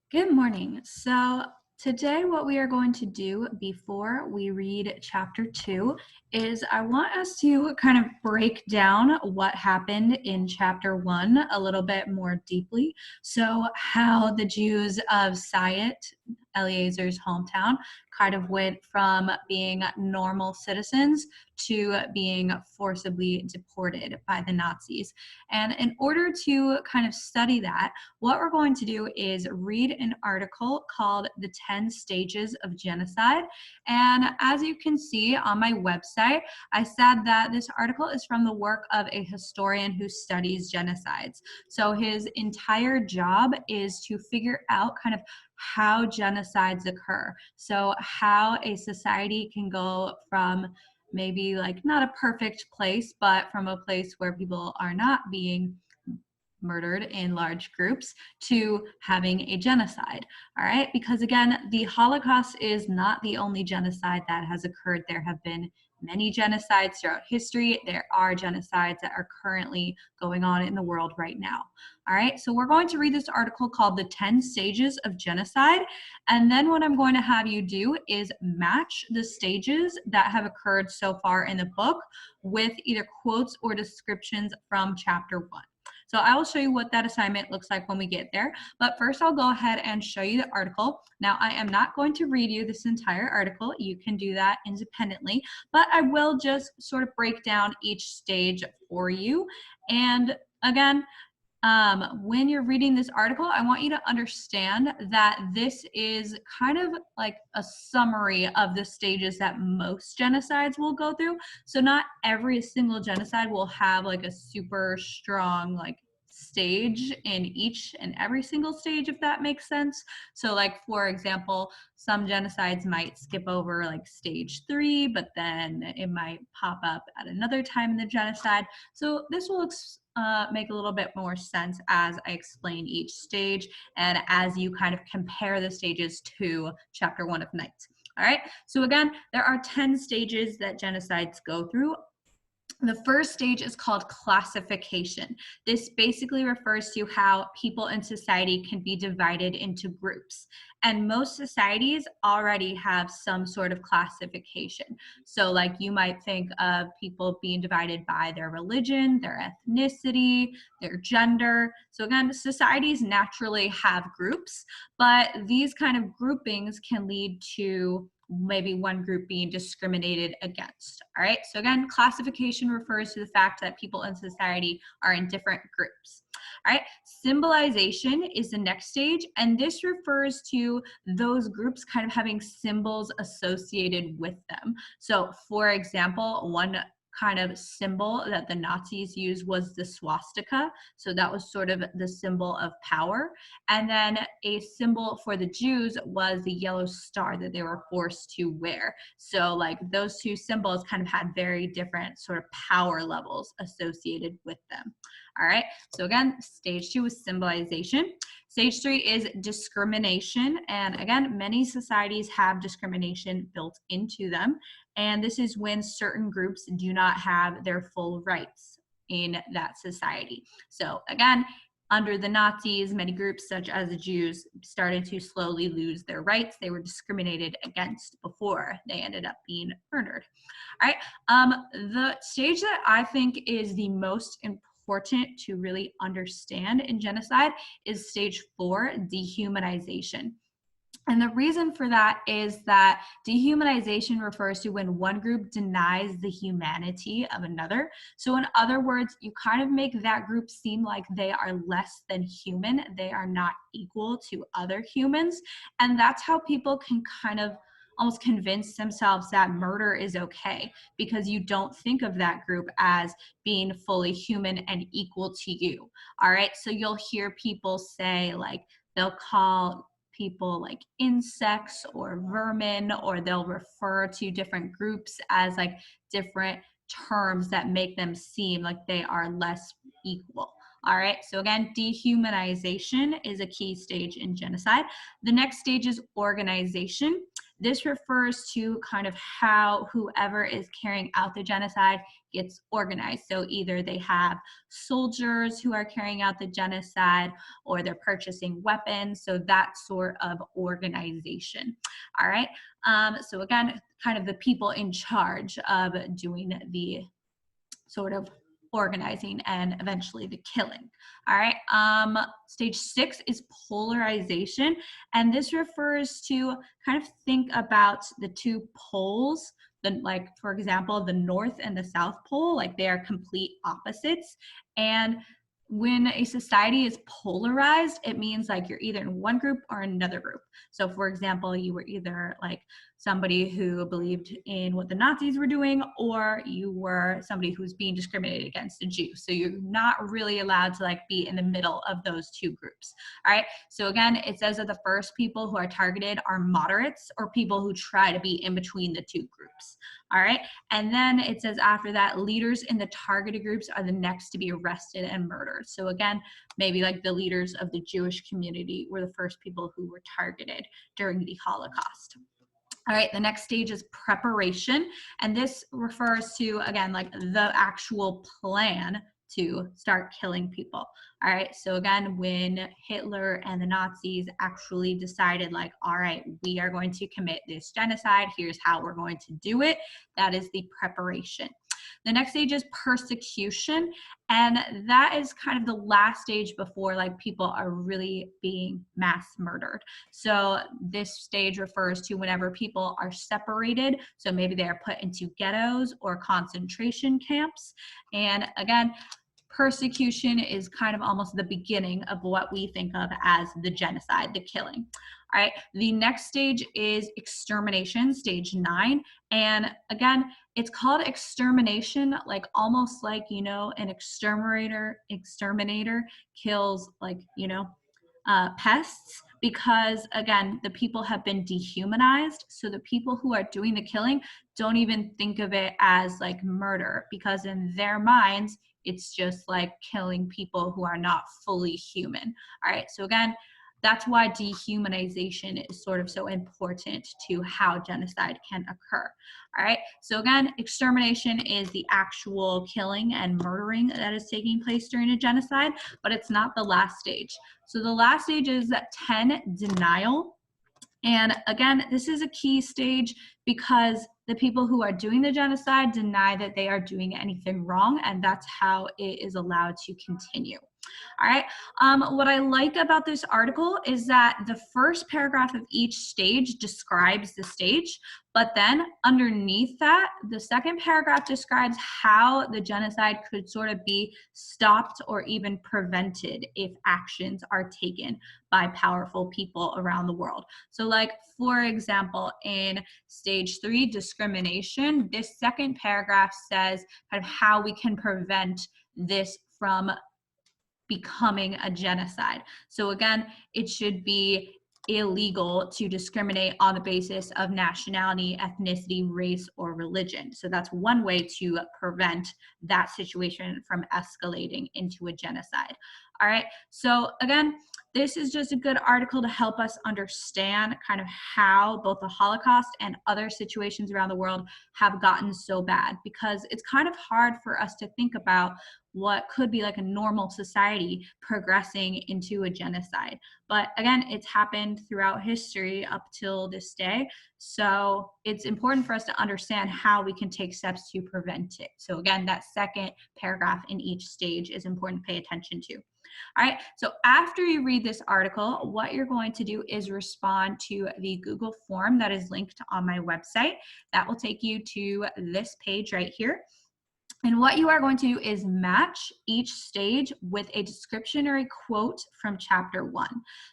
Good morning. So, today, what we are going to do before we read chapter 2 is I want us to kind of break down what happened in chapter 1 a little bit more deeply. So, how the Jews of Siat, Eliezer's hometown, kind of went from being normal citizens to being forcibly deported by the Nazis. And in order to kind of study that, what we're going to do is read an article called The 10 Stages of Genocide. And as you can see on my website, I said that this article is from the work of a historian who studies genocides. So his entire job is to figure out kind of how genocides occur. So, how a society can go from maybe like not a perfect place, but from a place where people are not being murdered in large groups to having a genocide. All right, because again, the Holocaust is not the only genocide that has occurred. There have been many genocides throughout history. There are genocides that are currently going on in the world right now. All right, so we're going to read this article called The 10 Stages of Genocide. And then what I'm going to have you do is match the stages that have occurred so far in the book with either quotes or descriptions from chapter 1. So I will show you what that assignment looks like when we get there. But first, I'll go ahead and show you the article. Now, I am not going to read you this entire article. You can do that independently, but I will just sort of break down each stage for you. And again, when you're reading this article, I want you to understand that this is kind of like a summary of the stages that most genocides will go through. So not every single genocide will have like a super strong like stage in each and every single stage, if that makes sense. So like, for example, some genocides might skip over like stage 3, but then it might pop up at another time in the genocide. So this will make a little bit more sense as I explain each stage and as you kind of compare the stages to chapter 1 of Nights. All right, so again, there are 10 stages that genocides go through. The first stage is called classification. This basically refers to how people in society can be divided into groups. And most societies already have some sort of classification. So, like, you might think of people being divided by their religion, their ethnicity, their gender. So, again, societies naturally have groups, but these kind of groupings can lead to maybe one group being discriminated against. All right, so again, classification refers to the fact that people in society are in different groups. All right, symbolization is the next stage, and this refers to those groups kind of having symbols associated with them. So, for example, one kind of symbol that the Nazis used was the swastika. So that was sort of the symbol of power. And then a symbol for the Jews was the yellow star that they were forced to wear. So like those two symbols kind of had very different sort of power levels associated with them. All right, so again, stage 2 is symbolization. Stage 3 is discrimination. And again, many societies have discrimination built into them. And this is when certain groups do not have their full rights in that society. So again, under the Nazis, many groups such as the Jews started to slowly lose their rights. They were discriminated against before they ended up being murdered. All right, the stage that I think is the most important to really understand in genocide is stage 4, dehumanization. And the reason for that is that dehumanization refers to when one group denies the humanity of another. So, in other words, you kind of make that group seem like they are less than human. They are not equal to other humans. And that's how people can kind of almost convince themselves that murder is okay, because you don't think of that group as being fully human and equal to you. All right. So, you'll hear people say, like, they'll call people like insects or vermin, or they'll refer to different groups as like different terms that make them seem like they are less equal. All right, so again, dehumanization is a key stage in genocide. The next stage is organization. This refers to kind of how whoever is carrying out the genocide gets organized. So either they have soldiers who are carrying out the genocide, or they're purchasing weapons. So that sort of organization. All right, so again, kind of the people in charge of doing the sort of organizing and eventually the killing. All right. Stage 6 is polarization, and this refers to kind of think about the two poles. Like, for example, the North and the South Pole, like they are complete opposites. And when a society is polarized, it means like you're either in one group or another group. So, for example, you were either like somebody who believed in what the Nazis were doing, or you were somebody who was being discriminated against, a Jew. So you're not really allowed to like be in the middle of those two groups. All right. So again, it says that the first people who are targeted are moderates, or people who try to be in between the two groups. All right. And then it says after that, leaders in the targeted groups are the next to be arrested and murdered. So again, maybe like the leaders of the Jewish community were the first people who were targeted during the Holocaust. All right, the next stage is preparation. And this refers to, again, like the actual plan to start killing people. All right, so again, when Hitler and the Nazis actually decided like, all right, we are going to commit this genocide, here's how we're going to do it, that is the preparation. The next stage is persecution, and that is kind of the last stage before like people are really being mass murdered. So this stage refers to whenever people are separated. So maybe they are put into ghettos or concentration camps. And again, persecution is kind of almost the beginning of what we think of as the genocide, the killing. All right, the next stage is extermination, stage 9. And again, it's called extermination, like almost like, you know, an exterminator kills like, you know, pests, because again, the people have been dehumanized. So the people who are doing the killing don't even think of it as like murder, because in their minds, it's just like killing people who are not fully human. All right, so again, that's why dehumanization is sort of so important to how genocide can occur. All right, so again, extermination is the actual killing and murdering that is taking place during a genocide, but it's not the last stage. So the last stage is 10, denial. And again, this is a key stage because the people who are doing the genocide deny that they are doing anything wrong, and that's how it is allowed to continue. All right. What I like about this article is that the first paragraph of each stage describes the stage, but then underneath that, the second paragraph describes how the genocide could sort of be stopped or even prevented if actions are taken by powerful people around the world. So like, for example, in stage 3, discrimination, this second paragraph says kind of how we can prevent this from becoming a genocide. So again, it should be illegal to discriminate on the basis of nationality, ethnicity, race, or religion. So that's one way to prevent that situation from escalating into a genocide. All right, so again, this is just a good article to help us understand kind of how both the Holocaust and other situations around the world have gotten so bad, because it's kind of hard for us to think about what could be like a normal society progressing into a genocide. But again, it's happened throughout history up till this day. So it's important for us to understand how we can take steps to prevent it. So again, that second paragraph in each stage is important to pay attention to. All right, so after you read this article, what you're going to do is respond to the Google form that is linked on my website. That will take you to this page right here. And what you are going to do is match each stage with a description or a quote from chapter 1.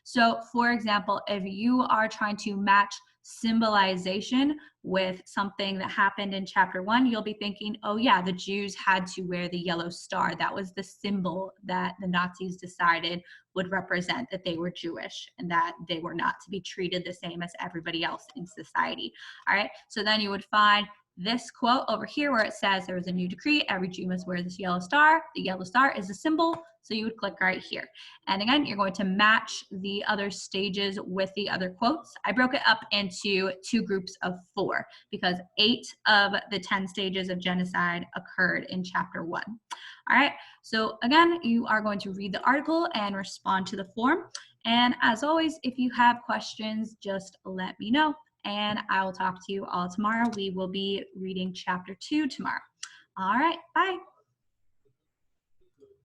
So for example, if you are trying to match symbolization with something that happened in chapter 1, you'll be thinking, oh yeah, the Jews had to wear the yellow star. That was the symbol that the Nazis decided would represent that they were Jewish and that they were not to be treated the same as everybody else in society. All right, so then you would find this quote over here where it says there was a new decree, every Jew must wear this yellow star. The yellow star is a symbol, so you would click right here. And again, you're going to match the other stages with the other quotes. I broke it up into 2 groups of 4 because 8 of the 10 stages of genocide occurred in chapter 1. All right, so again, you are going to read the article and respond to the form. And as always, if you have questions, just let me know. And I will talk to you all tomorrow. We will be reading chapter 2 tomorrow. All right, bye.